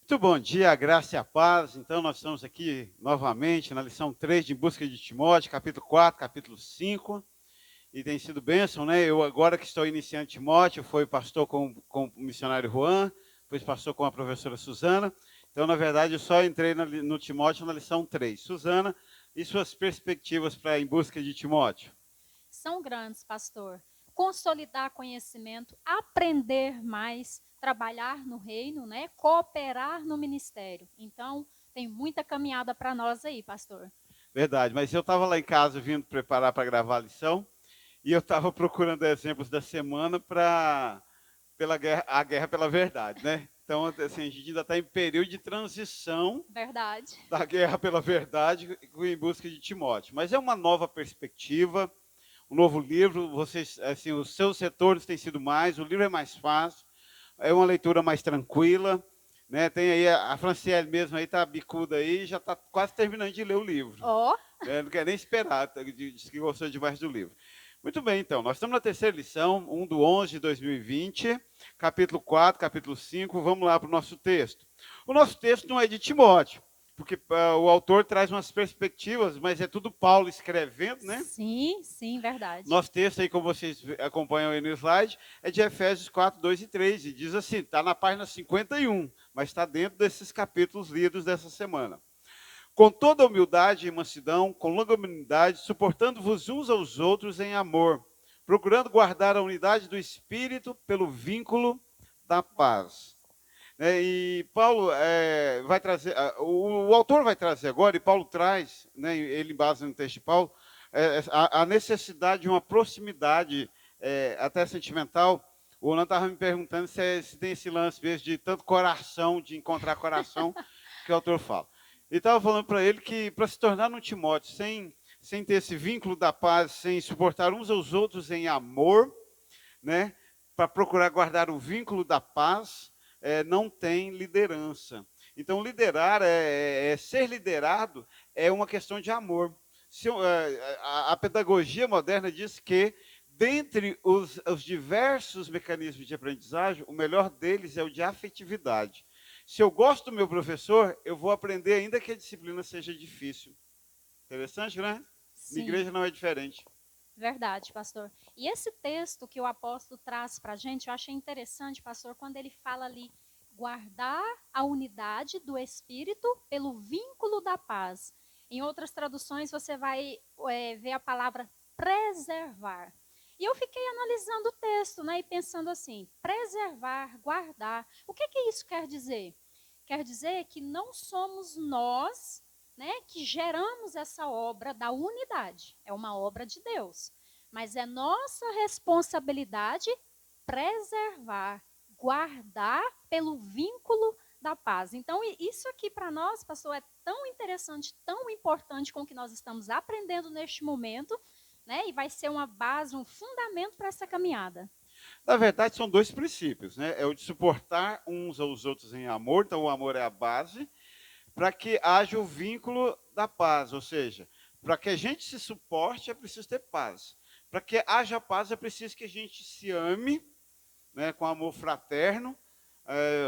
Muito bom dia, a graça e a paz. Então, nós estamos aqui novamente na lição 3 de Em Busca de Timóteo, capítulo 4, capítulo 5. E tem sido bênção, né? Eu, agora que estou iniciando Timóteo, fui pastor com o missionário Juan, depois pastor com a professora Suzana. Então, na verdade, eu só entrei no Timóteo na lição 3. Suzana, e suas perspectivas para Em Busca de Timóteo? São grandes, pastor. Consolidar conhecimento, aprender mais, trabalhar no reino, né? Cooperar no ministério. Então, tem muita caminhada para nós aí, pastor. Verdade, mas eu estava lá em casa vindo preparar para gravar a lição, e eu estava procurando exemplos da semana para a guerra pela verdade, né? Então, assim, a gente ainda está em período de transição Verdade. da guerra pela verdade em busca de Timóteo. Mas é uma nova perspectiva, um novo livro. Vocês, assim, os seus retornos têm sido mais, o livro é mais fácil, é uma leitura mais tranquila, né? Tem aí a Franciele mesmo aí, tá bicuda aí, já está quase terminando de ler o livro. Ó, oh, Não quer nem esperar, diz que gostou demais do livro. Muito bem, então, nós estamos na terceira lição, 1/11 de 2020, capítulo 4, capítulo 5, vamos lá para o nosso texto. O nosso texto não é de Timóteo, porque o autor traz umas perspectivas, mas é tudo Paulo escrevendo, né? sim, sim, verdade. Nosso texto aí, como vocês acompanham aí no slide, é de Efésios 4, 2 e 3, e diz assim, está na página 51, mas está dentro desses capítulos lidos dessa semana. Com toda humildade e mansidão, com longanimidade, suportando-vos uns aos outros em amor, procurando guardar a unidade do Espírito pelo vínculo da paz. E Paulo vai trazer, o autor vai trazer agora, e Paulo traz, né, ele base no texto de Paulo, a necessidade de uma proximidade até sentimental. O Orlando estava me perguntando se tem esse lance mesmo de tanto coração, de encontrar coração, que o autor fala. E estava falando para ele que para se tornar um Timóteo, sem ter esse vínculo da paz, sem suportar uns aos outros em amor, né, para procurar guardar o vínculo da paz, não tem liderança. Então, liderar, ser liderado, é uma questão de amor. A pedagogia moderna diz que, dentre os diversos mecanismos de aprendizagem, o melhor deles é o de afetividade. Se eu gosto do meu professor, eu vou aprender ainda que a disciplina seja difícil. Interessante, né? Na Sim, igreja não é diferente. verdade, pastor. E esse texto que o apóstolo traz para a gente, eu achei interessante, pastor, quando ele fala ali, guardar a unidade do Espírito pelo vínculo da paz. Em outras traduções, você vai ver a palavra preservar. E eu fiquei analisando o texto, né, e pensando assim, preservar, guardar. O que isso quer dizer? Quer dizer que não somos nós, né, que geramos essa obra da unidade. É uma obra de Deus. Mas é nossa responsabilidade preservar, guardar pelo vínculo da paz. Então, isso aqui para nós, pastor, é tão interessante, tão importante com o que nós estamos aprendendo neste momento, né? E vai ser uma base, um fundamento para essa caminhada. Na verdade, são dois princípios, né? É o de suportar uns aos outros em amor, então o amor é a base, para que haja o vínculo da paz, ou seja, para que a gente se suporte é preciso ter paz. Para que haja paz é preciso que a gente se ame, né, com amor fraterno,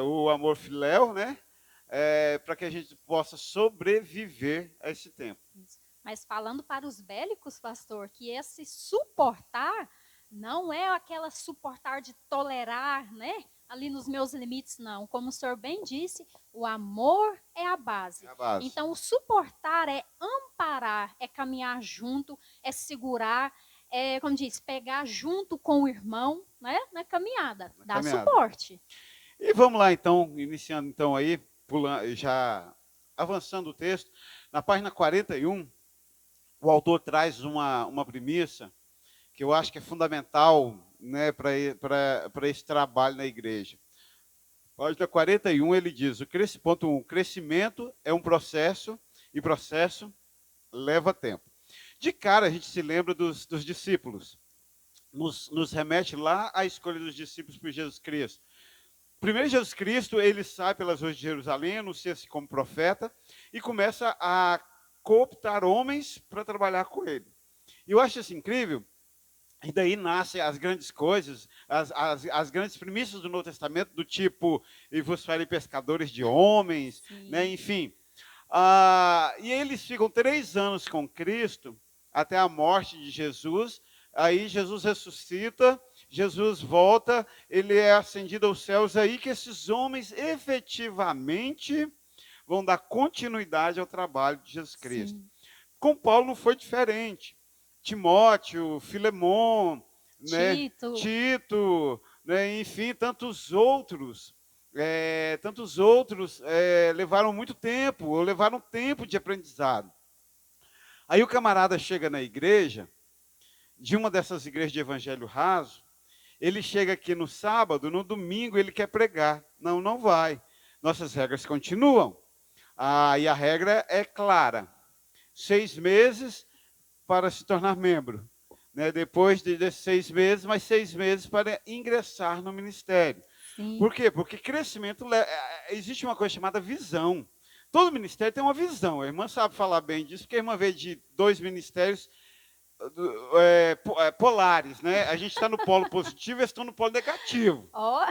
o amor filéu, né? Para que a gente possa sobreviver a esse tempo. Mas falando para os bélicos, pastor, que esse suportar não é aquela suportar de tolerar, né? Ali nos meus limites, não. Como o senhor bem disse, o amor é a É base. a base. Então, o suportar é amparar, é caminhar junto, é segurar, é, como diz, pegar junto com o irmão, né? Na caminhada. Na Dá caminhada. suporte. E vamos lá, então, iniciando então aí, pulando, já avançando o texto, na página 41, o autor traz uma premissa que eu acho que é fundamental, né, para esse trabalho na igreja. Página 41, ele diz, ponto 1, crescimento é um processo, e processo leva tempo. De cara, a gente se lembra dos discípulos. Nos remete lá à escolha dos discípulos por Jesus Cristo. Primeiro, Jesus Cristo, ele sai pelas ruas de Jerusalém, anuncia-se como profeta, e começa a cooptar homens para trabalhar com ele. E eu acho isso incrível, E daí nascem as grandes coisas, as grandes premissas do Novo Testamento, do tipo, e vos farei pescadores de homens, né? Sim. Enfim. E eles ficam 3 anos com Cristo, até a morte de Jesus. Aí Jesus ressuscita, Jesus volta, ele é ascendido aos céus, aí que esses homens efetivamente vão dar continuidade ao trabalho de Jesus Cristo. Sim. Com Paulo não foi diferente. Timóteo, Filemon, né, Tito. Tito, né, enfim, tantos outros levaram muito tempo, ou levaram tempo de aprendizado. Aí o camarada chega na igreja, de uma dessas igrejas de evangelho raso, ele chega aqui no sábado, no domingo ele quer pregar. Não, não vai. Nossas regras continuam. E a regra é clara. 6 meses para se tornar membro. Né? Depois desses 6 meses, mais 6 meses para ingressar no ministério. Sim. Por quê? Porque crescimento, existe uma coisa chamada visão. Todo ministério tem uma visão. A irmã sabe falar bem disso, porque a irmã veio de 2 ministérios polares. Né? A gente está no polo positivo e eles estão no polo negativo. Ó,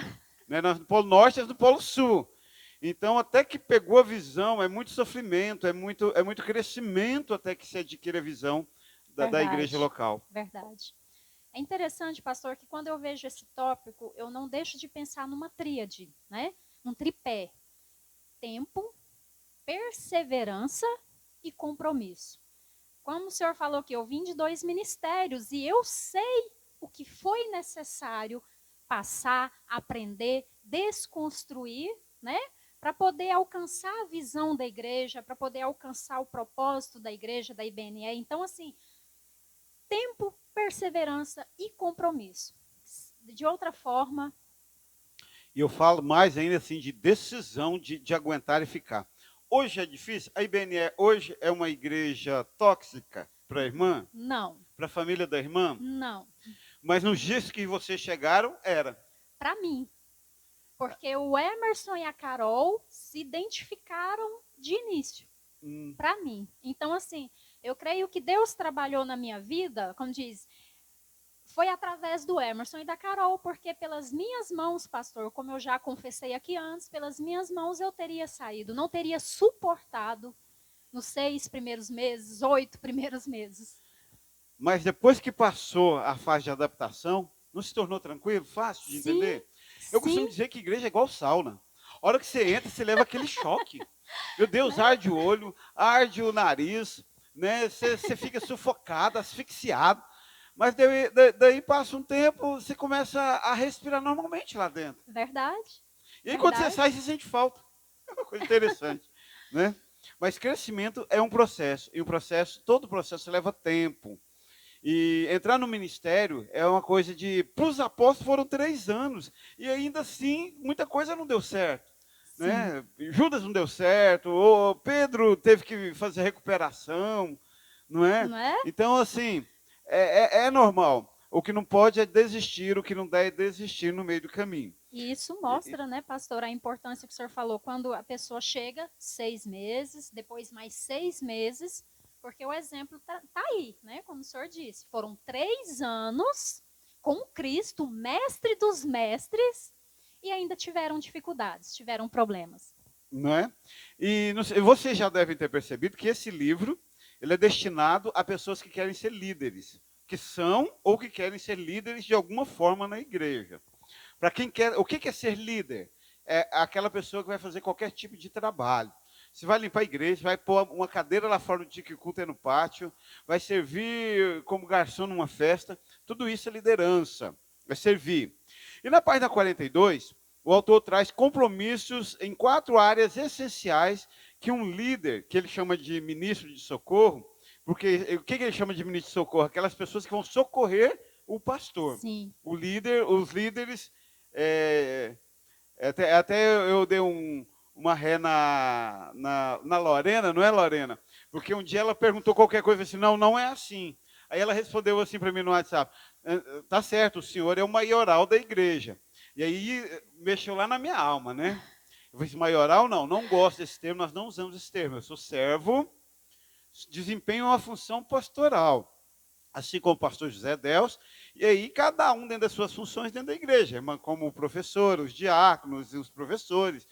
Né? Nós no polo norte e eles no polo sul. Então, até que pegou a visão, é muito sofrimento, é muito crescimento até que se adquire a visão da igreja verdade. local. Verdade. É interessante, pastor, que quando eu vejo esse tópico, eu não deixo de pensar numa tríade, né? Num tripé. Tempo, perseverança e compromisso. Como o senhor falou que eu vim de 2 ministérios e eu sei o que foi necessário passar, aprender, desconstruir, né? Para poder alcançar a visão da igreja, para poder alcançar o propósito da igreja, da IBNE. Então, assim, tempo, perseverança e compromisso. De outra forma. E eu falo mais ainda assim de decisão de aguentar e ficar. Hoje é difícil? A IBNE hoje é uma igreja tóxica para a irmã? Não. Para a família da irmã? Não. Mas nos dias que vocês chegaram, era. Para mim. Porque o Emerson e a Carol se identificaram de início. Para mim. Então, assim, eu creio que Deus trabalhou na minha vida, como diz, foi através do Emerson e da Carol, porque pelas minhas mãos, pastor, como eu já confessei aqui antes, pelas minhas mãos eu teria saído, não teria suportado nos 6 primeiros meses, 8 primeiros meses. Mas depois que passou a fase de adaptação, não se tornou tranquilo, fácil de Sim, entender? Eu costumo sim, dizer que igreja é igual sauna. A hora que você entra, você leva aquele choque. Meu Deus, arde o olho, arde o nariz, né? Você fica sufocado, asfixiado. Mas daí passa um tempo, você começa a respirar normalmente lá dentro. verdade. E aí quando você sai, você sente falta. É uma coisa interessante, né? Mas crescimento é um processo. E todo processo leva tempo. E entrar no ministério é uma coisa de... Para os apóstolos foram 3 anos. E ainda assim, muita coisa não deu certo. Né? Judas não deu certo. Ou Pedro teve que fazer recuperação. Não é? Não é? Então, assim, é normal. O que não pode é desistir. O que não dá é desistir no meio do caminho. E isso mostra, né, pastor, a importância que o senhor falou. Quando a pessoa chega, 6 meses, depois mais 6 meses... Porque o exemplo tá aí, né? Como o senhor disse. Foram 3 anos com Cristo, mestre dos mestres, e ainda tiveram dificuldades, tiveram problemas. Não é? E vocês já devem ter percebido que esse livro ele é destinado a pessoas que querem ser líderes, que são ou que querem ser líderes de alguma forma na igreja. Para quem quer, o que é ser líder? É aquela pessoa que vai fazer qualquer tipo de trabalho. Você vai limpar a igreja, vai pôr uma cadeira lá fora do dia que o culto é no pátio, vai servir como garçom numa festa, tudo isso é liderança, é servir. E na página 42, o autor traz compromissos em 4 áreas essenciais que um líder, que ele chama de ministro de socorro, porque o que ele chama de ministro de socorro? Aquelas pessoas que vão socorrer o pastor. Sim. Os líderes, até eu dei uma ré na Lorena, não é, Lorena? Porque um dia ela perguntou qualquer coisa assim, não é assim. Aí ela respondeu assim para mim no WhatsApp, tá certo, o senhor é o maioral da igreja. E aí mexeu lá na minha alma, né? Eu falei, maioral não gosto desse termo, nós não usamos esse termo. Eu sou servo, desempenho uma função pastoral. assim como o pastor José Delcio, e aí cada um dentro das suas funções dentro da igreja, como o professor, os diáconos, os professores,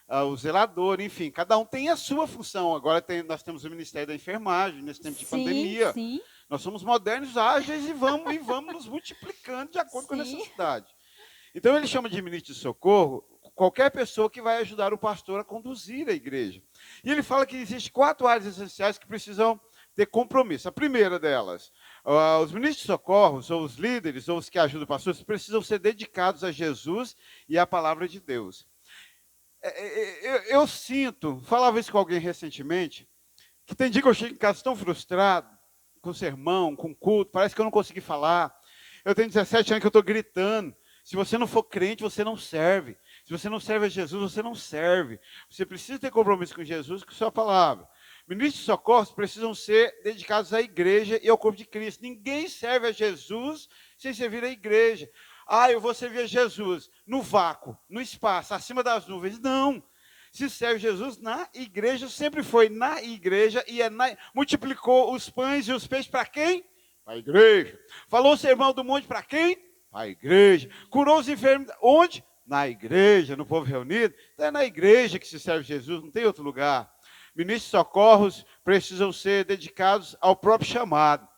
o zelador, enfim, cada um tem a sua função. Agora nós temos o Ministério da Enfermagem, nesse tempo de Sim, pandemia. sim, Nós somos modernos, ágeis e vamos nos multiplicando de acordo com a sim. necessidade. Então ele chama de ministro de socorro qualquer pessoa que vai ajudar o pastor a conduzir a igreja. E ele fala que existem 4 áreas essenciais que precisam ter compromisso. A primeira delas, os ministros de socorro, ou os líderes, ou os que ajudam o pastor, precisam ser dedicados a Jesus e à palavra de Deus. Eu sinto, falava isso com alguém recentemente, que tem dia que eu chego em casa tão frustrado, com sermão, com culto, parece que eu não consegui falar. Eu tenho 17 anos que eu estou gritando. Se você não for crente, você não serve. Se você não serve a Jesus, você não serve. Você precisa ter compromisso com Jesus e com sua palavra. Ministros de socorros precisam ser dedicados à igreja e ao corpo de Cristo. Ninguém serve a Jesus sem servir a igreja. Eu vou servir a Jesus no vácuo, no espaço, acima das nuvens. Não. Se serve Jesus na igreja, sempre foi na igreja e multiplicou os pães e os peixes para quem? Para a igreja. Falou o sermão do monte para quem? Para a igreja. Curou os enfermos, onde? Na igreja, no povo reunido. Então é na igreja que se serve Jesus, não tem outro lugar. Ministros de socorros precisam ser dedicados ao próprio chamado.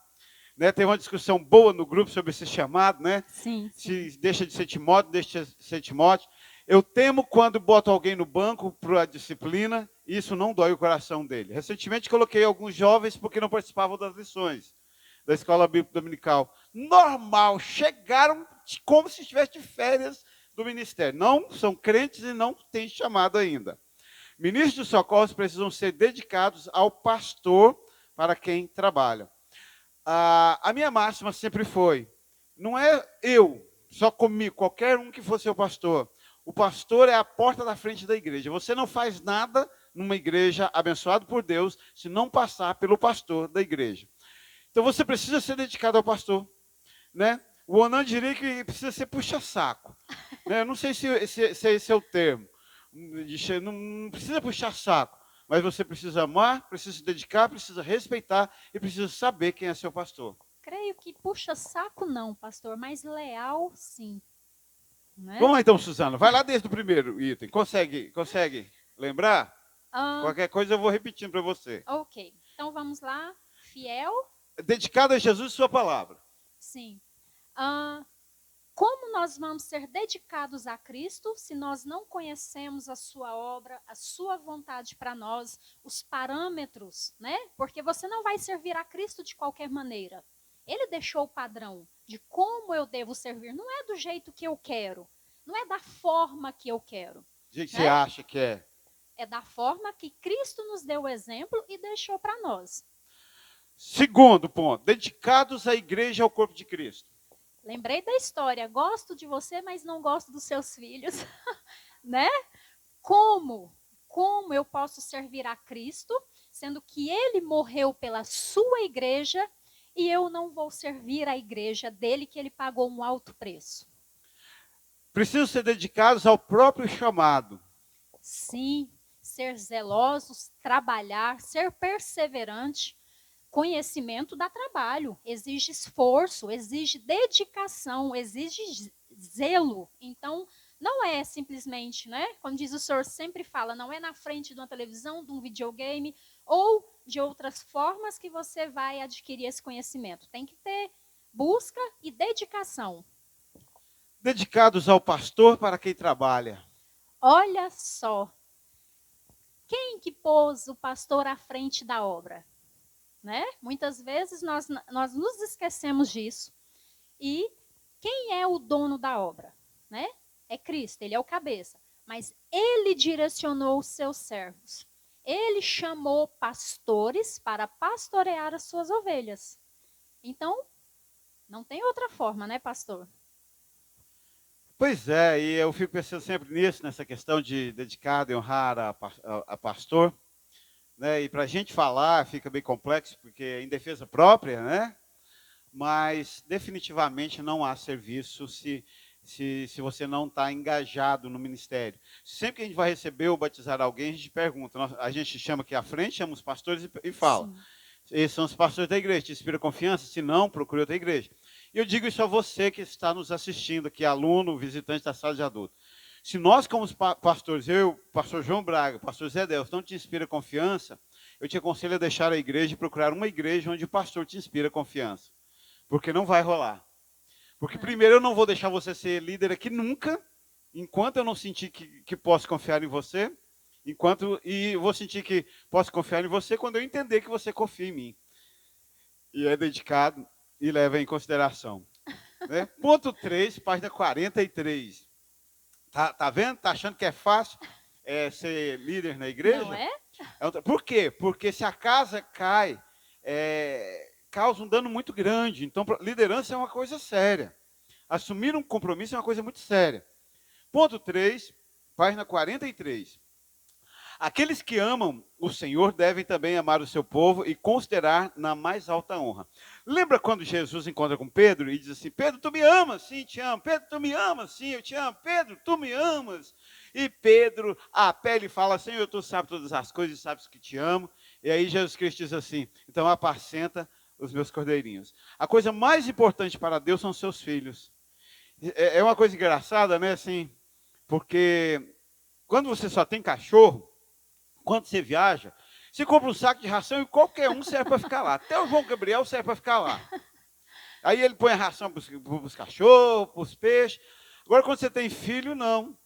Né? Teve uma discussão boa no grupo sobre esse chamado, né? Sim, sim. Se deixa de ser Timóteo, deixa de ser Timóteo. Eu temo quando boto alguém no banco para a disciplina, e isso não dói o coração dele. Recentemente coloquei alguns jovens porque não participavam das lições da escola bíblica dominical. Normal, chegaram como se estivesse de férias do ministério. Não são crentes e não têm chamado ainda. Ministros de socorros precisam ser dedicados ao pastor para quem trabalha. A minha máxima sempre foi, não é eu, só comigo, qualquer um que fosse o pastor. O pastor é a porta da frente da igreja. Você não faz nada numa igreja abençoada por Deus se não passar pelo pastor da igreja. Então você precisa ser dedicado ao pastor, né? O Onan diria que precisa ser puxa-saco. Né? Eu não sei se esse é o termo. Não precisa puxar saco, mas você precisa amar, precisa se dedicar, precisa respeitar e precisa saber quem é seu pastor. Creio que puxa saco não, pastor, mas leal sim. Né? Vamos lá então, Suzana. Vai lá desde o primeiro item. Consegue lembrar? Qualquer coisa eu vou repetindo para você. Ok. Então vamos lá. Fiel. Dedicado a Jesus e sua palavra. Sim. Como nós vamos ser dedicados a Cristo se nós não conhecemos a sua obra, a sua vontade para nós, os parâmetros, né? Porque você não vai servir a Cristo de qualquer maneira. Ele deixou o padrão de como eu devo servir. Não é do jeito que eu quero. Não é da forma que eu quero. Do jeito que você acha que é. É da forma que Cristo nos deu o exemplo e deixou para nós. Segundo ponto, dedicados à igreja e ao corpo de Cristo. Lembrei da história, gosto de você, mas não gosto dos seus filhos, né? Como eu posso servir a Cristo, sendo que ele morreu pela sua igreja e eu não vou servir a igreja dele, que ele pagou um alto preço? Precisam ser dedicados ao próprio chamado. Sim, ser zelosos, trabalhar, ser perseverante. Conhecimento dá trabalho, exige esforço, exige dedicação, exige zelo. Então, não é simplesmente, né? Como diz o senhor, sempre fala, não é na frente de uma televisão, de um videogame ou de outras formas que você vai adquirir esse conhecimento. Tem que ter busca e dedicação. Dedicados ao pastor para quem trabalha. Olha só, quem que pôs o pastor à frente da obra? Né? Muitas vezes nós nos esquecemos disso. E quem é o dono da obra? Né? É Cristo, ele é o cabeça. Mas ele direcionou os seus servos. Ele chamou pastores para pastorear as suas ovelhas. Então, não tem outra forma, né, pastor? Pois é, e eu fico pensando sempre nisso, nessa questão de dedicado e honrar a pastor. Né? E para a gente falar fica bem complexo, porque é em defesa própria, né? Mas definitivamente não há serviço se você não está engajado no ministério. Sempre que a gente vai receber ou batizar alguém, a gente pergunta, a gente chama aqui à frente, chama os pastores e fala. Sim. Esses são os pastores da igreja. Te inspira confiança? Se não, procure outra igreja. E eu digo isso a você que está nos assistindo aqui, aluno, visitante da sala de adulto. Se nós, como pastores, eu, pastor João Braga, pastor Zé Delcio, não te inspira confiança, eu te aconselho a deixar a igreja e procurar uma igreja onde o pastor te inspira confiança. Porque não vai rolar. Porque primeiro eu não vou deixar você ser líder aqui nunca, enquanto eu não sentir que posso confiar em você, e vou sentir que posso confiar em você quando eu entender que você confia em mim. E é dedicado e leva em consideração. Né? Ponto 3, página 43. Tá vendo? Tá achando que é fácil ser líder na igreja? Não é? Por quê? Porque se a casa cai, causa um dano muito grande. Então, liderança é uma coisa séria. Assumir um compromisso é uma coisa muito séria. Ponto 3, página 43. Aqueles que amam o Senhor devem também amar o seu povo e considerar na mais alta honra. Lembra quando Jesus encontra com Pedro e diz assim, Pedro, tu me amas? Sim, te amo. Pedro, tu me amas? Sim, eu te amo. Pedro, tu me amas? E Pedro, a pele fala, Senhor, tu sabes todas as coisas e sabes que te amo. E aí Jesus Cristo diz assim, então apacenta os meus cordeirinhos. A coisa mais importante para Deus são seus filhos. É uma coisa engraçada, né, assim, porque quando você só tem cachorro, quando você viaja, você compra um saco de ração e qualquer um serve para ficar lá. Até o João Gabriel serve para ficar lá. Aí ele põe a ração para os cachorros, para os peixes. Agora, quando você tem filho, não.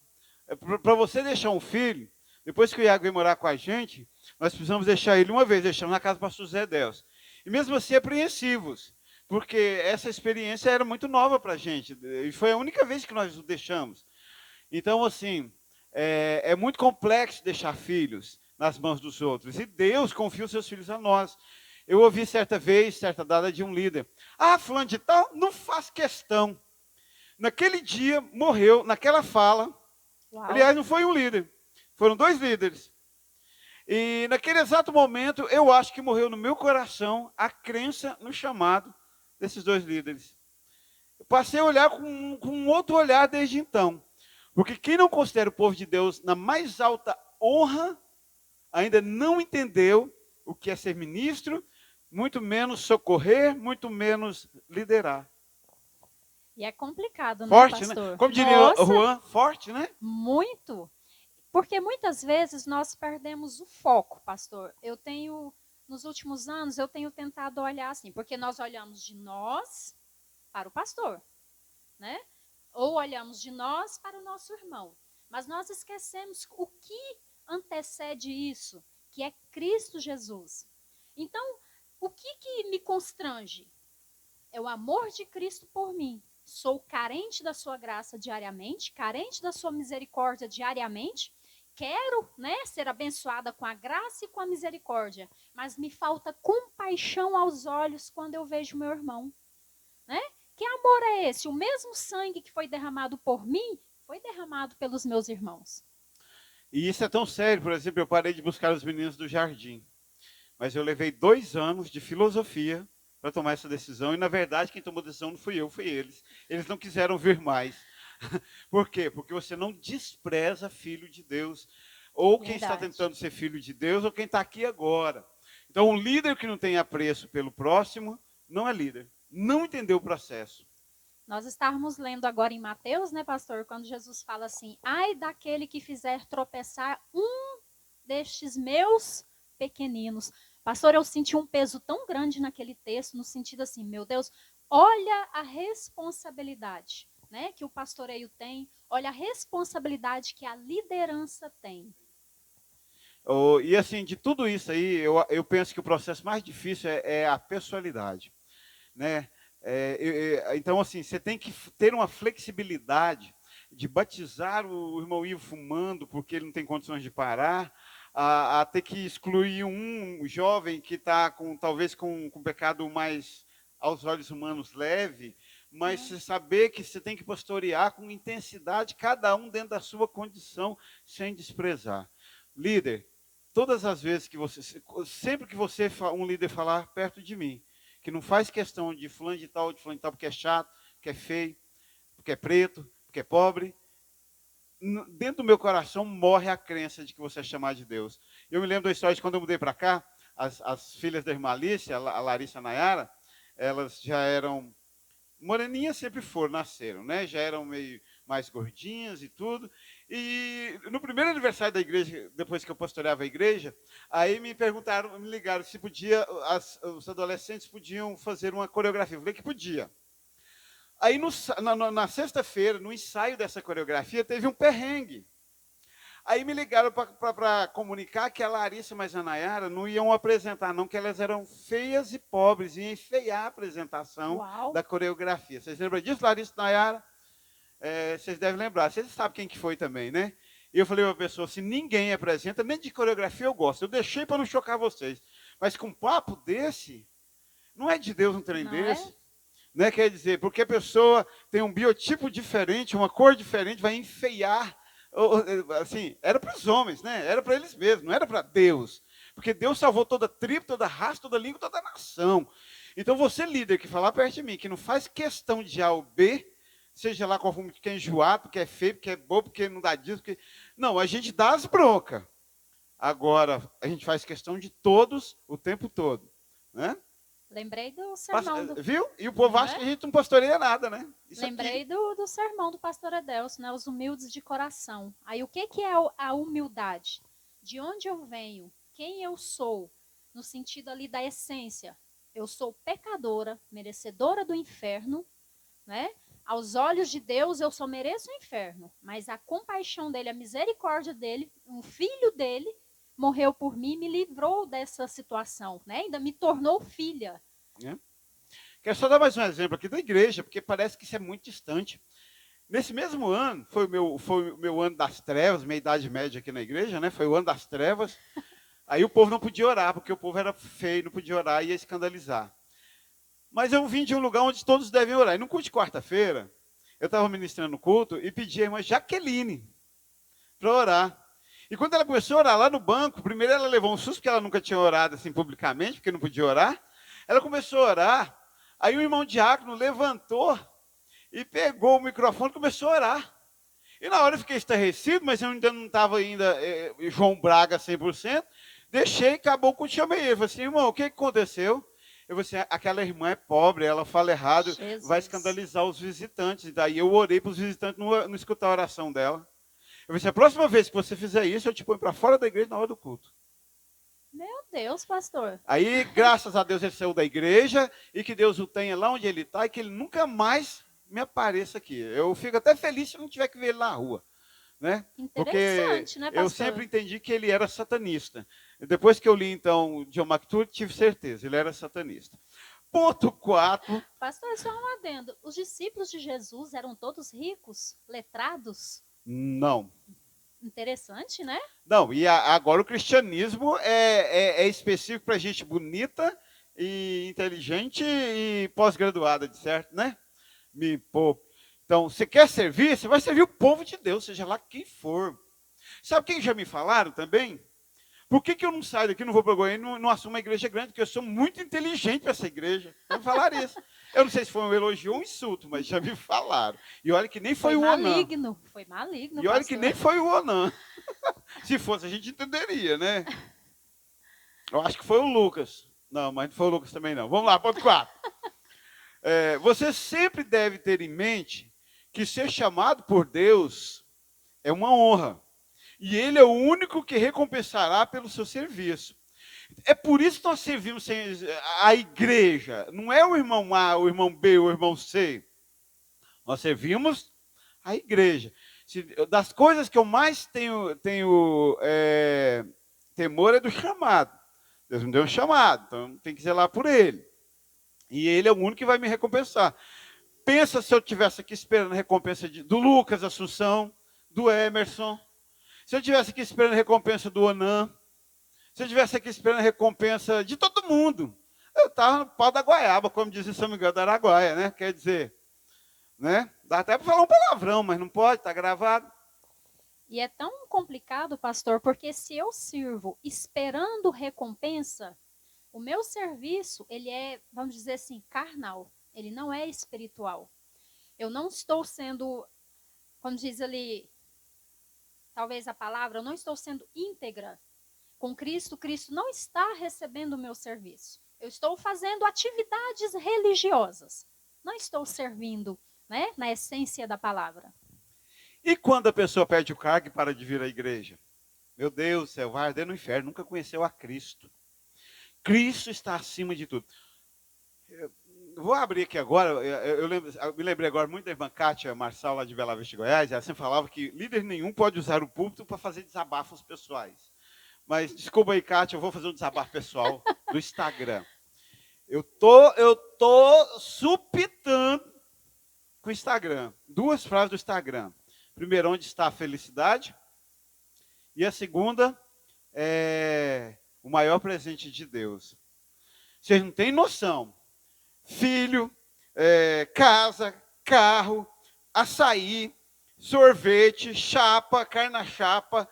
Para você deixar um filho, depois que o Iago vem morar com a gente, nós precisamos deixar ele uma vez, deixamos na casa do pastor Zé Delcio. E mesmo assim, apreensivos, porque essa experiência era muito nova para a gente. E foi a única vez que nós o deixamos. Então, assim, é muito complexo deixar filhos nas mãos dos outros. E Deus confia os seus filhos a nós. Eu ouvi certa vez, certa dada de um líder. Ah, fulano de tal, não faz questão. Naquele dia, morreu, naquela fala. Uau. Aliás, não foi um líder. Foram 2 líderes. E naquele exato momento, eu acho que morreu no meu coração a crença no chamado desses 2 líderes. Eu passei a olhar com um outro olhar desde então. Porque quem não considera o povo de Deus na mais alta honra, ainda não entendeu o que é ser ministro, muito menos socorrer, muito menos liderar. E é complicado, né, Forte, pastor? né? Como diria Nossa, o Juan, forte, né? muito. Porque muitas vezes nós perdemos o foco, pastor. Nos últimos anos, eu tenho tentado olhar assim, porque nós olhamos de nós para o pastor, né? Ou olhamos de nós para o nosso irmão. Mas nós esquecemos o que antecede isso, que é Cristo Jesus. Então, o que me constrange? É o amor de Cristo por mim. Sou carente da sua graça diariamente, carente da sua misericórdia diariamente. Quero, ser abençoada com a graça e com a misericórdia, mas me falta compaixão aos olhos quando eu vejo meu irmão, né? Que amor é esse? O mesmo sangue que foi derramado por mim, foi derramado pelos meus irmãos. E isso é tão sério, por exemplo, eu parei de buscar os meninos do jardim. Mas eu levei 2 anos de filosofia para tomar essa decisão. E, na verdade, quem tomou a decisão não fui eu, foi eles. Eles não quiseram vir mais. Por quê? Porque você não despreza filho de Deus. Ou quem está tentando ser filho de Deus, ou quem está aqui agora. Então, um líder que não tem apreço pelo próximo, não é líder. Não entendeu o processo. Nós estávamos lendo agora em Mateus, né, pastor, quando Jesus fala assim, ai daquele que fizer tropeçar um destes meus pequeninos. Pastor, eu senti um peso tão grande naquele texto, no sentido assim, meu Deus, olha a responsabilidade, né, que o pastoreio tem, olha a responsabilidade que a liderança tem. E assim, de tudo isso aí, eu penso que o processo mais difícil é a pessoalidade, né? Então, assim, você tem que ter uma flexibilidade de batizar o irmão Ivo fumando porque ele não tem condições de parar, a ter que excluir um jovem que está talvez com pecado mais aos olhos humanos leve, mas você saber que você tem que pastorear com intensidade, cada um dentro da sua condição, sem desprezar. Líder, todas as vezes sempre que um líder falar perto de mim, que não faz questão de fulano de tal, porque é chato, porque é feio, porque é preto, porque é pobre, dentro do meu coração morre a crença de que você é chamado de Deus. Eu me lembro da história de quando eu mudei para cá, as filhas da irmã Alice, a Larissa e a Nayara, elas já eram moreninhas, sempre foram, nasceram, né? Já eram meio mais gordinhas e tudo. E no primeiro aniversário da igreja, depois que eu pastoreava a igreja, aí me perguntaram, me ligaram se podia, os adolescentes podiam fazer uma coreografia. Eu falei que podia. Aí na sexta-feira, no ensaio dessa coreografia, teve um perrengue. Aí me ligaram para comunicar que a Larissa e a Nayara não iam apresentar, não, que elas eram feias e pobres, iam enfeiar a apresentação Uau. da coreografia. Vocês lembram disso, Larissa e Nayara? Vocês devem lembrar, vocês sabem quem que foi também, né? E eu falei para a pessoa, se ninguém apresenta, nem de coreografia eu gosto. Eu deixei para não chocar vocês. Mas com um papo desse, não é de Deus um trem Não desse. é? Né? Quer dizer, porque a pessoa tem um biotipo diferente, uma cor diferente, vai enfeiar. Assim, era para os homens, né? Era para eles mesmos, não era para Deus. Porque Deus salvou toda tribo, toda raça, toda língua, toda nação. Então você, líder, que falar perto de mim, que não faz questão de A ou B, seja lá qual for, porque é enjoado, porque é feio, porque é bobo, porque não dá disso. Porque... Não, a gente dá as broncas. Agora, a gente faz questão de todos o tempo todo. Né? Lembrei do sermão do... Viu? E o povo Não acha é? que a gente não pastoreia nada, né? Isso Lembrei aqui. do sermão do pastor Edelso, né? Os humildes de coração. Aí o que é a humildade? De onde eu venho? Quem eu sou? No sentido ali da essência. Eu sou pecadora, merecedora do inferno, né? Aos olhos de Deus eu só mereço o inferno, mas a compaixão dele, a misericórdia dele, um filho dele morreu por mim e me livrou dessa situação, né? Ainda me tornou filha. É. Quero só dar mais um exemplo aqui da igreja, porque parece que isso é muito distante. Nesse mesmo ano, foi o meu ano das trevas, minha idade média aqui na igreja, né? Foi o ano das trevas. Aí o povo não podia orar, porque o povo era feio, não podia orar, ia escandalizar. Mas eu vim de um lugar onde todos devem orar. E no culto de quarta-feira, eu estava ministrando o culto e pedi a irmã Jaqueline para orar. E quando ela começou a orar lá no banco, primeiro ela levou um susto, porque ela nunca tinha orado assim publicamente, porque não podia orar. Ela começou a orar, aí o irmão diácono levantou e pegou o microfone e começou a orar. E na hora eu fiquei estarrecido, mas eu ainda não estava João Braga 100%. Deixei, acabou com o chamei ele. Falei assim, irmão, o que aconteceu? Eu falei assim, aquela irmã é pobre, ela fala errado, Jesus. vai escandalizar os visitantes. E daí eu orei para os visitantes não escutar a oração dela. Eu falei assim, a próxima vez que você fizer isso, eu te ponho para fora da igreja na hora do culto. Meu Deus, pastor. Aí, graças a Deus, ele saiu da igreja e que Deus o tenha lá onde ele está e que ele nunca mais me apareça aqui. Eu fico até feliz se não tiver que ver ele na rua. Né? Porque Interessante, né, pastor? eu sempre entendi que ele era satanista. Depois que eu li, então, John MacTour, tive certeza, ele era satanista. Ponto 4. Pastor, só um adendo. Os discípulos de Jesus eram todos ricos, letrados? Não. Interessante, né? Não, e agora o cristianismo é específico para gente bonita e inteligente e pós-graduada, de certo, né? Me poupe. Então, você quer servir? Você vai servir o povo de Deus, seja lá quem for. Sabe quem já me falaram também? Por que eu não saio daqui, não vou para Goiânia e não assumo uma igreja grande? Porque eu sou muito inteligente para essa igreja. Já me falaram isso. Eu não sei se foi um elogio ou um insulto, mas já me falaram. E olha que nem foi o Onan. Maligno. Foi maligno, E olha pastor. que nem foi o Onan. Se fosse, a gente entenderia, né? Eu acho que foi o Lucas. Não, mas não foi o Lucas também não. Vamos lá, ponto 4. Você sempre deve ter em mente que ser chamado por Deus é uma honra. E Ele é o único que recompensará pelo seu serviço. É por isso que nós servimos a igreja. Não é o irmão A, o irmão B, o irmão C. Nós servimos a igreja. Das coisas que eu mais tenho temor é do chamado. Deus me deu um chamado, então tem que zelar por Ele. E Ele é o único que vai me recompensar. Pensa se eu estivesse aqui esperando a recompensa do Lucas Assunção, do Emerson. Se eu estivesse aqui esperando a recompensa do Onan. Se eu estivesse aqui esperando a recompensa de todo mundo. Eu estava no pau da goiaba, como diz em São Miguel da Araguaia, né? Quer dizer, né? Dá até para falar um palavrão, mas não pode, está gravado. E é tão complicado, pastor, porque se eu sirvo esperando recompensa, o meu serviço, ele é, vamos dizer assim, carnal. Ele não é espiritual. Eu não estou sendo, como diz ali, talvez a palavra, eu não estou sendo íntegra. com Cristo, Cristo não está recebendo o meu serviço. Eu estou fazendo atividades religiosas. Não estou servindo, né, na essência da palavra. E quando a pessoa perde o cargo e para de vir à igreja? Meu Deus do céu, vai arder no inferno, nunca conheceu a Cristo. Cristo está acima de tudo. Eu vou abrir aqui agora, eu me lembrei agora muito da irmã Kátia Marçal, lá de Bela Vista, Goiás. Ela sempre falava que líder nenhum pode usar o púlpito para fazer desabafos pessoais. Mas, desculpa aí, Kátia, eu vou fazer um desabafo pessoal do Instagram. Eu tô supitando com o Instagram. Duas frases do Instagram. Primeiro, onde está a felicidade? E a segunda é o maior presente de Deus. Vocês não têm noção. Filho, casa, carro, açaí, sorvete, chapa, carne na chapa.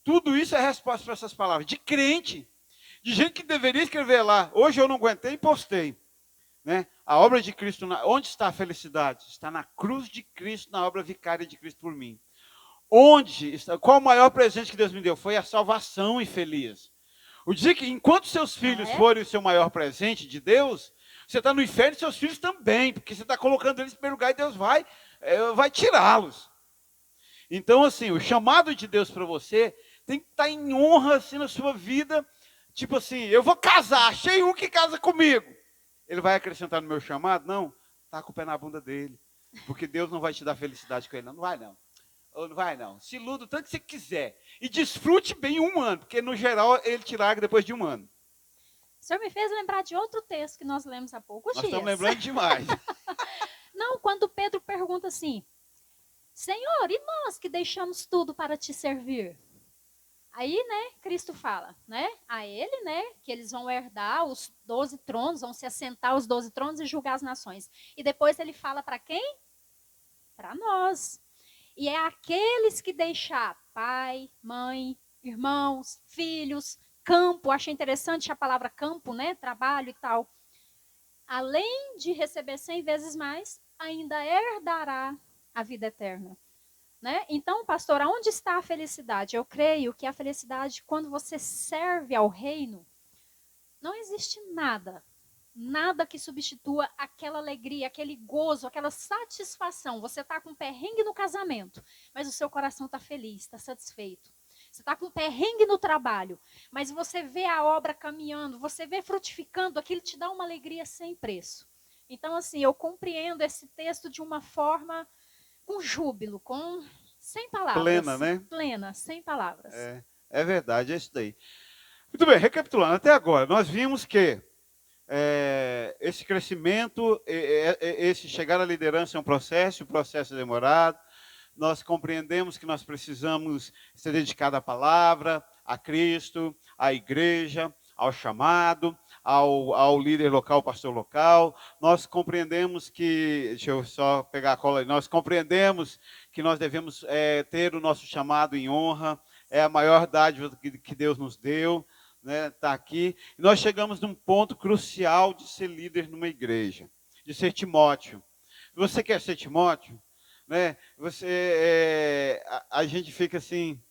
Tudo isso é resposta para essas palavras. De crente. De gente que deveria escrever lá. Hoje eu não aguentei e postei. Né? A obra de Cristo, onde está a felicidade? Está na cruz de Cristo, na obra vicária de Cristo por mim. Onde está? Qual o maior presente que Deus me deu? Foi a salvação infeliz. O dia que, enquanto seus filhos forem o seu maior presente de Deus, você está no inferno e seus filhos também, porque você está colocando eles em primeiro lugar e Deus vai tirá-los. Então, assim, o chamado de Deus para você tem que estar em honra assim, na sua vida. Tipo assim, eu vou casar, achei um que casa comigo. Ele vai acrescentar no meu chamado? Não, está com o pé na bunda dele. Porque Deus não vai te dar felicidade com ele, não. Não vai, não. Ou não vai, não. Se iluda o tanto que você quiser. E desfrute bem um ano, porque no geral ele te larga depois de um ano. O senhor me fez lembrar de outro texto que nós lemos há poucos dias. Nós estamos lembrando demais. Não, quando Pedro pergunta assim, Senhor, e nós que deixamos tudo para te servir? Aí, né, Cristo fala, né, a ele, né, que eles vão herdar os 12 tronos, vão se assentar os 12 tronos e julgar as nações. E depois ele fala para quem? Para nós. E é aqueles que deixar pai, mãe, irmãos, filhos, campo, achei interessante a palavra campo, né, trabalho e tal. Além de receber 100 vezes mais, ainda herdará a vida eterna. Né? Então, pastor, aonde está a felicidade? Eu creio que a felicidade, quando você serve ao reino, não existe nada que substitua aquela alegria, aquele gozo, aquela satisfação. Você está com um perrengue no casamento, mas o seu coração está feliz, está satisfeito. Você está com um perrengue no trabalho, mas você vê a obra caminhando, você vê frutificando, aquilo te dá uma alegria sem preço. Então, assim, eu compreendo esse texto de uma forma com júbilo, sem palavras. Plena, né? Plena, sem palavras. É verdade, é isso daí. Muito bem, recapitulando, até agora, nós vimos que esse crescimento, esse chegar à liderança é um processo é demorado. Nós compreendemos que nós precisamos ser dedicados à palavra, a Cristo, à igreja, ao chamado, ao líder local, pastor local. Nós compreendemos que, deixa eu só pegar a cola aí, nós compreendemos que nós devemos ter o nosso chamado em honra, é a maior dádiva que Deus nos deu, né, tá aqui. E nós chegamos num ponto crucial de ser líder numa igreja, de ser Timóteo. Você quer ser Timóteo? Né? A gente fica assim,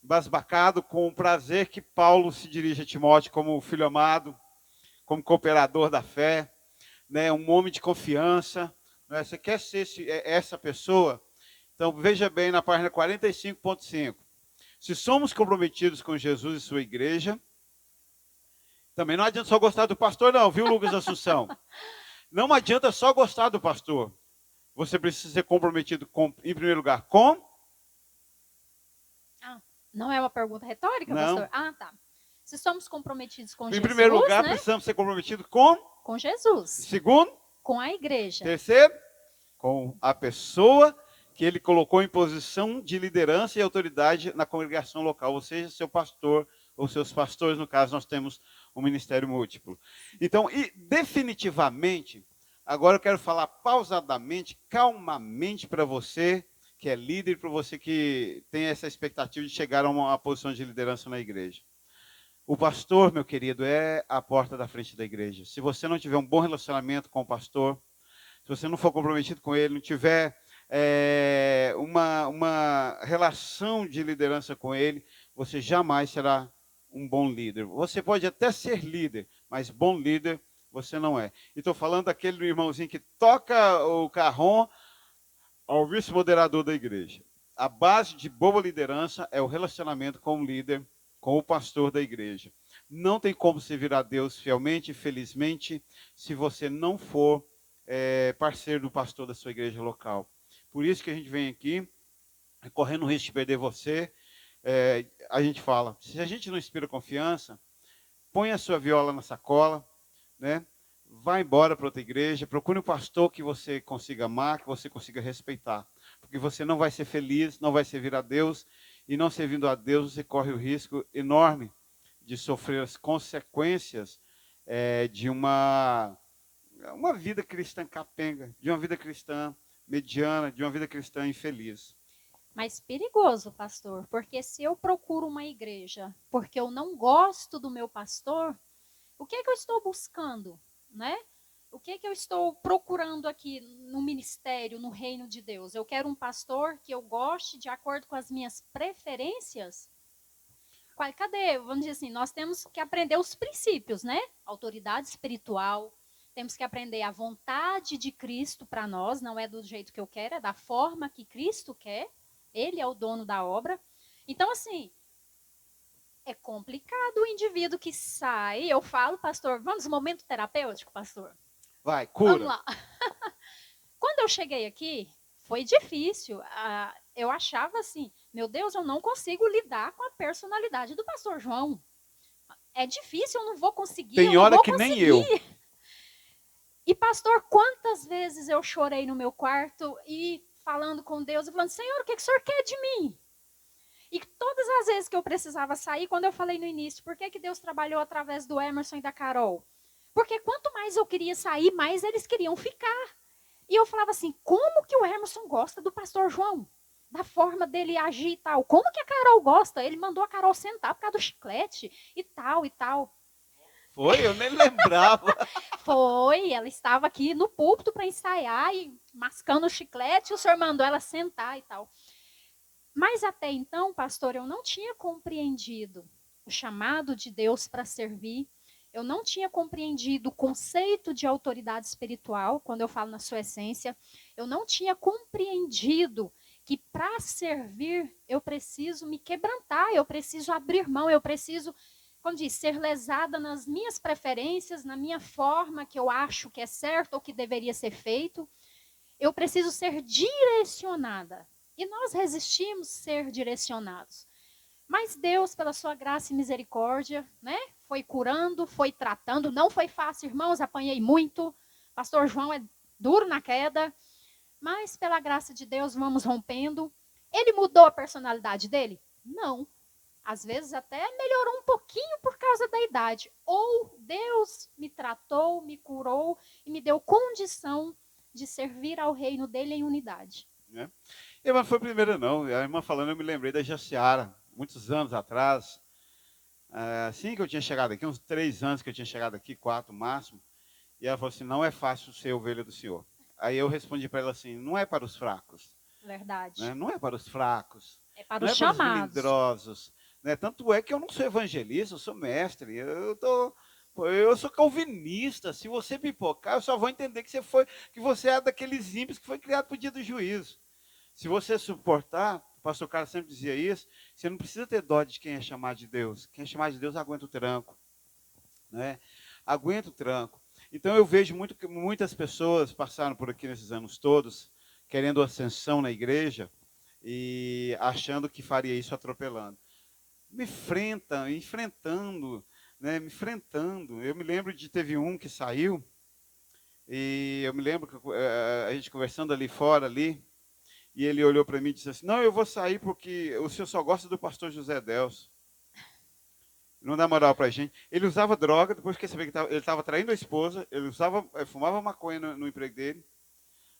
embasbacado com o prazer que Paulo se dirige a Timóteo como filho amado, como cooperador da fé, né? Um homem de confiança. Né? Você quer ser essa pessoa? Então, veja bem na página 45.5. Se somos comprometidos com Jesus e sua igreja, também não adianta só gostar do pastor, não, viu, Lucas Assunção? Não adianta só gostar do pastor. Você precisa ser comprometido, em primeiro lugar, com... Não é uma pergunta retórica, não. pastor? Ah, tá. Se somos comprometidos com Jesus, em primeiro lugar, né? precisamos ser comprometidos com... Com Jesus. Segundo... Com a igreja. Terceiro, com a pessoa que ele colocou em posição de liderança e autoridade na congregação local, ou seja, seu pastor, ou seus pastores, no caso, nós temos um ministério múltiplo. Então, e definitivamente, agora eu quero falar pausadamente, calmamente para você, que é líder, para você que tem essa expectativa de chegar a uma posição de liderança na igreja. O pastor, meu querido, é a porta da frente da igreja. Se você não tiver um bom relacionamento com o pastor, se você não for comprometido com ele, não tiver uma relação de liderança com ele, você jamais será um bom líder. Você pode até ser líder, mas bom líder você não é. E estou falando daquele irmãozinho que toca o carrom ao vice-moderador da igreja. A base de boa liderança é o relacionamento com o líder, com o pastor da igreja. Não tem como servir a Deus fielmente e felizmente se você não for parceiro do pastor da sua igreja local. Por isso que a gente vem aqui, correndo o risco de perder você. A gente fala, se a gente não inspira confiança, põe a sua viola na sacola, né? Vá embora para outra igreja, procure um pastor que você consiga amar, que você consiga respeitar. Porque você não vai ser feliz, não vai servir a Deus, e não servindo a Deus, você corre o risco enorme de sofrer as consequências de uma vida cristã capenga, de uma vida cristã mediana, de uma vida cristã infeliz. Mas perigoso, pastor, porque se eu procuro uma igreja porque eu não gosto do meu pastor, o que é que eu estou buscando, né? O que é que eu estou procurando aqui no ministério, no reino de Deus? Eu quero um pastor que eu goste de acordo com as minhas preferências? Cadê? Vamos dizer assim, nós temos que aprender os princípios, né? Autoridade espiritual, temos que aprender a vontade de Cristo para nós, não é do jeito que eu quero, é da forma que Cristo quer. Ele é o dono da obra. Então, assim, é complicado o indivíduo que sai. Eu falo, pastor, vamos um momento terapêutico, pastor? Vai, cura. Vamos lá. Quando eu cheguei aqui, foi difícil. Eu achava assim, meu Deus, eu não consigo lidar com a personalidade do pastor João. É difícil, eu não vou conseguir. Tem hora que nem eu. E pastor, quantas vezes eu chorei no meu quarto e falando com Deus e falando, Senhor, o que o Senhor quer de mim? E todas as vezes que eu precisava sair, quando eu falei no início, por que Deus trabalhou através do Emerson e da Carol? Porque quanto mais eu queria sair, mais eles queriam ficar. E eu falava assim, como que o Emerson gosta do pastor João? Da forma dele agir e tal. Como que a Carol gosta? Ele mandou a Carol sentar por causa do chiclete e tal e tal. Foi? Eu nem lembrava. Foi, ela estava aqui no púlpito para ensaiar e mascando o chiclete, e o senhor mandou ela sentar e tal. Mas até então, pastor, eu não tinha compreendido o chamado de Deus para servir. Eu não tinha compreendido o conceito de autoridade espiritual, quando eu falo na sua essência. Eu não tinha compreendido que para servir eu preciso me quebrantar, eu preciso abrir mão, eu preciso, como diz, ser lesada nas minhas preferências, na minha forma que eu acho que é certo ou que deveria ser feito. Eu preciso ser direcionada. E nós resistimos ser direcionados. Mas Deus, pela sua graça e misericórdia, né, foi curando, foi tratando. Não foi fácil, irmãos, apanhei muito. Pastor João é duro na queda. Mas pela graça de Deus, vamos rompendo. Ele mudou a personalidade dele? Não. Às vezes até melhorou um pouquinho por causa da idade. Ou Deus me tratou, me curou e me deu condição de servir ao reino dele em unidade. Né? E não foi a primeira, não. A irmã falando, eu me lembrei da Jaciara, muitos anos atrás. Assim que eu tinha chegado aqui, uns 3 anos que eu tinha chegado aqui, 4 máximo. E ela falou assim, não é fácil ser ovelha do Senhor. Aí eu respondi para ela assim, não é para os fracos. Verdade. Né? Não é para os fracos. É para não os é para chamados. os melindrosos. Né? Tanto é que eu não sou evangelista, eu sou mestre. Eu sou calvinista. Se você pipocar, eu só vou entender que você é daqueles ímpios que foi criado para o dia do juízo. Se você suportar, o pastor Carlos sempre dizia isso, você não precisa ter dó de quem é chamado de Deus. Quem é chamado de Deus aguenta o tranco. Né? Aguenta o tranco. Então eu vejo muitas pessoas passaram por aqui nesses anos todos, querendo ascensão na igreja e achando que faria isso atropelando. Enfrentando. Eu me lembro de teve um que saiu, e eu me lembro que a gente conversando ali fora, ali, e ele olhou para mim e disse assim, não, eu vou sair porque o senhor só gosta do pastor José Delcio. Não dá moral pra gente. Ele usava droga, depois que sabia que ele estava traindo a esposa, ele fumava maconha no emprego dele.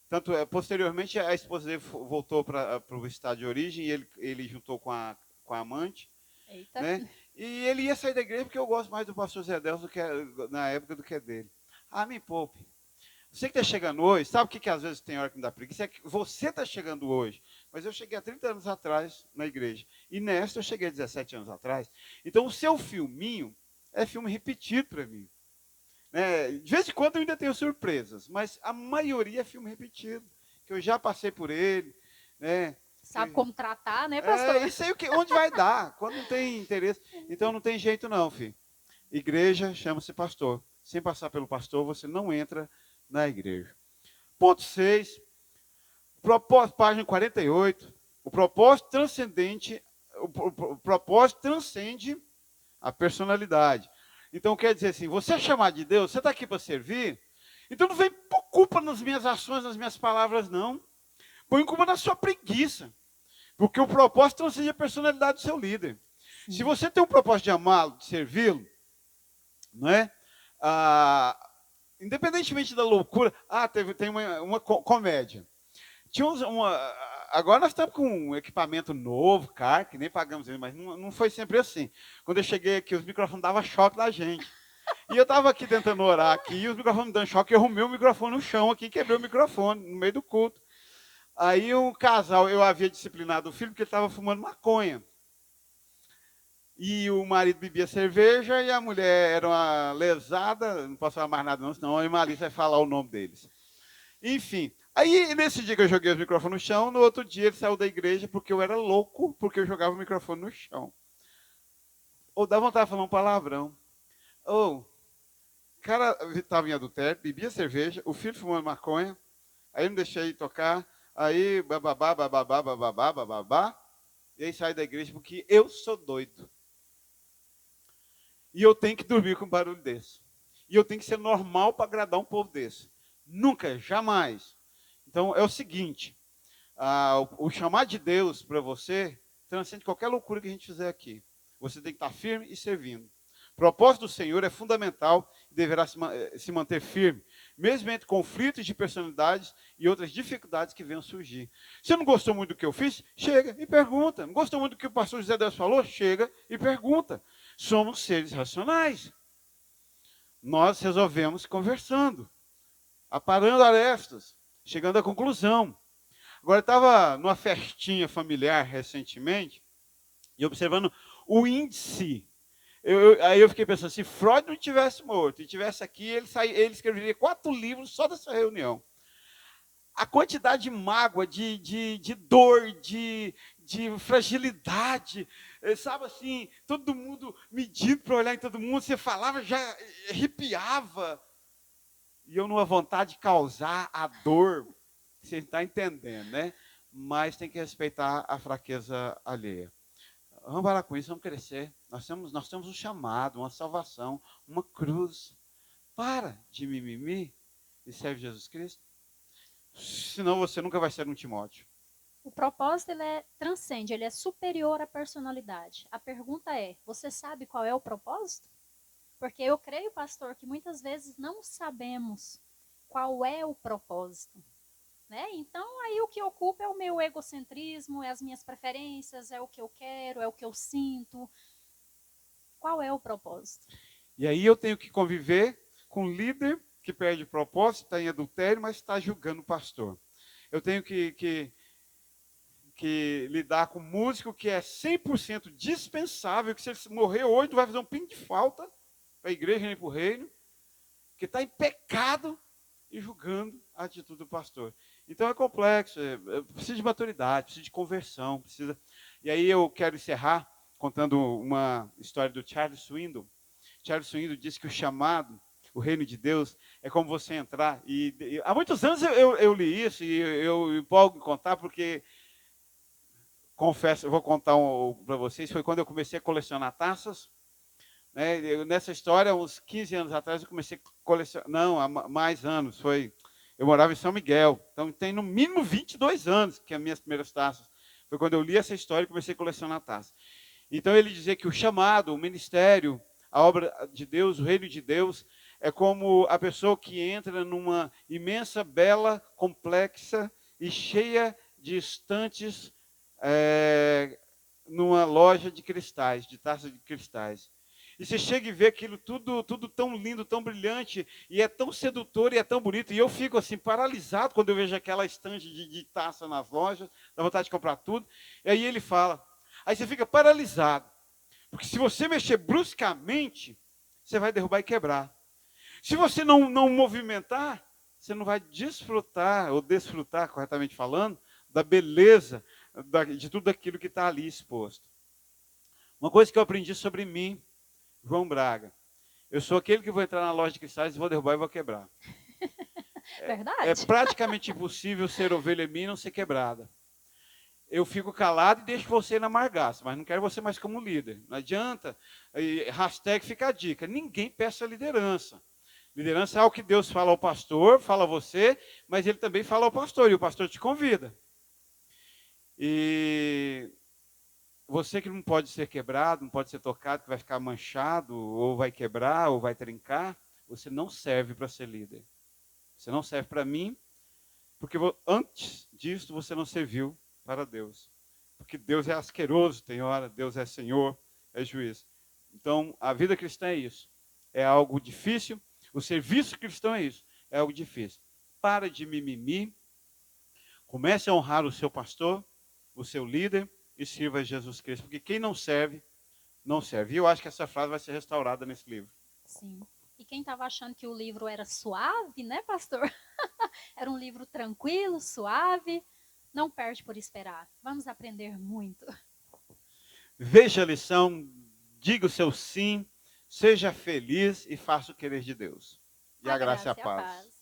Tanto posteriormente a esposa dele voltou para o estado de origem e ele juntou com a amante. Eita. Né? E ele ia sair da igreja porque eu gosto mais do pastor Zé Delcio na época do que dele. Me poupe. Você que está chegando hoje, sabe o que às vezes tem hora que me dá preguiça? É que você está chegando hoje. mas eu cheguei há 30 anos atrás na igreja. E nesta eu cheguei há 17 anos atrás. Então o seu filminho é filme repetido para mim. Né? De vez em quando eu ainda tenho surpresas, mas a maioria é filme repetido, que eu já passei por ele. Né? Sabe como tratar, né, pastor? Isso aí onde vai dar, quando não tem interesse. Então não tem jeito não, filho. Igreja chama-se pastor. Sem passar pelo pastor, você não entra na igreja. Ponto 6, propósito, página 48. O propósito transcendente, o propósito transcende a personalidade. Então quer dizer assim, você é chamado de Deus, você está aqui para servir, então não vem por culpa nas minhas ações, nas minhas palavras, não. Põe culpa na sua preguiça. Porque o propósito transcende a personalidade do seu líder. Sim. Se você tem um propósito de amá-lo, de servi-lo, não é? Independentemente da loucura, tem uma comédia. Tinha agora nós estamos com um equipamento novo, caro, que nem pagamos ele, mas não foi sempre assim. Quando eu cheguei aqui, os microfones davam choque na gente. E eu estava aqui tentando orar aqui, e os microfones dando choque, eu arrumei o microfone no chão aqui, quebrei o microfone no meio do culto. Aí um casal, eu havia disciplinado o filho, porque ele estava fumando maconha. E o marido bebia cerveja e a mulher era uma lesada, não posso falar mais nada não, senão a irmã Alice vai falar o nome deles. Enfim, aí nesse dia que eu joguei os microfones no chão, no outro dia ele saiu da igreja porque eu era louco, porque eu jogava o microfone no chão. Ou dá vontade de falar um palavrão. Ou, o cara estava em adultério, bebia cerveja, o filho fumando maconha, aí eu não deixei tocar, aí bababá, bababá, bababá, bababá, e aí sai da igreja porque eu sou doido. E eu tenho que dormir com um barulho desse. E eu tenho que ser normal para agradar um povo desse. Nunca, jamais. Então é o seguinte, o chamado de Deus para você transcende qualquer loucura que a gente fizer aqui. Você tem que estar firme e servindo. O propósito do Senhor é fundamental e deverá se manter firme, mesmo entre conflitos de personalidades e outras dificuldades que venham surgir. Se não gostou muito do que eu fiz, chega e pergunta. Não gostou muito do que o pastor José Deus falou? Chega e pergunta. Somos seres racionais. Nós resolvemos conversando, aparando arestas, chegando à conclusão. Agora, eu estava numa festinha familiar recentemente e observando o índice. Aí eu fiquei pensando, se Freud não tivesse morto e tivesse aqui, ele escreveria 4 livros só dessa reunião. A quantidade de mágoa, de dor, de fragilidade, sabe assim, todo mundo medindo para olhar em todo mundo, você falava, já arrepiava. E eu numa vontade de causar a dor, você está entendendo, né? Mas tem que respeitar a fraqueza alheia. Vamos parar com isso, vamos crescer. Nós temos um chamado, uma salvação, uma cruz. Para de mimimi e serve Jesus Cristo. Senão você nunca vai ser um Timóteo. O propósito transcende, ele é superior à personalidade. A pergunta é, você sabe qual é o propósito? Porque eu creio, pastor, que muitas vezes não sabemos qual é o propósito. Né? Então, aí o que ocupa é o meu egocentrismo, é as minhas preferências, é o que eu quero, é o que eu sinto. Qual é o propósito? E aí eu tenho que conviver com um líder que perde o propósito, está em adultério, mas está julgando o pastor. Eu tenho que lidar com um músico que é 100% dispensável, que se ele morrer hoje não vai fazer um pingo de falta para a igreja nem para o reino, que está em pecado e julgando a atitude do pastor. Então é complexo, precisa de maturidade, precisa de conversão, precisa... E aí eu quero encerrar contando uma história do Charles Swindoll. Charles Swindoll disse que o chamado, o reino de Deus, é como você entrar. E há muitos anos eu li isso e eu empolgo em contar porque, confesso, eu vou contar para vocês, foi quando eu comecei a colecionar taças. Né? Nessa história, uns 15 anos atrás, eu comecei a colecionar, não, há mais anos, eu morava em São Miguel, então tem no mínimo 22 anos que as minhas primeiras taças. Foi quando eu li essa história e comecei a colecionar taças. Então ele dizia que o chamado, o ministério, a obra de Deus, o reino de Deus, é como a pessoa que entra numa imensa, bela, complexa e cheia de estantes numa loja de cristais, de taças de cristais. E você chega e vê aquilo tudo tão lindo, tão brilhante, e é tão sedutor e é tão bonito. E eu fico assim, paralisado quando eu vejo aquela estante de taça nas lojas, dá vontade de comprar tudo. E aí ele fala, aí você fica paralisado. Porque se você mexer bruscamente, você vai derrubar e quebrar. Se você não movimentar, você não vai desfrutar, ou desfrutar, corretamente falando, da beleza de tudo aquilo que está ali exposto. Uma coisa que eu aprendi sobre mim, João Braga, eu sou aquele que vou entrar na loja de cristais e vou derrubar e vou quebrar. É Verdade. praticamente impossível ser ovelha minha e não ser quebrada. Eu fico calado e deixo você na margaça, mas não quero você mais como líder. Não adianta, hashtag fica a dica, ninguém peça liderança. Liderança é algo que Deus fala ao pastor, fala a você, mas ele também fala ao pastor, e o pastor te convida. E você que não pode ser quebrado, não pode ser tocado, que vai ficar manchado, ou vai quebrar, ou vai trincar, você não serve para ser líder. Você não serve para mim, porque antes disso você não serviu para Deus. Porque Deus é asqueroso, tem hora, Deus é Senhor, é juiz. Então, a vida cristã é isso. É algo difícil. O serviço cristão é isso. É algo difícil. Para de mimimi. Comece a honrar o seu pastor, o seu líder, e sirva a Jesus Cristo. Porque quem não serve, não serve. E eu acho que essa frase vai ser restaurada nesse livro. Sim. E quem estava achando que o livro era suave, né, pastor? Era um livro tranquilo, suave. Não perde por esperar. Vamos aprender muito. Veja a lição, diga o seu sim, seja feliz e faça o querer de Deus. E a graça e a paz.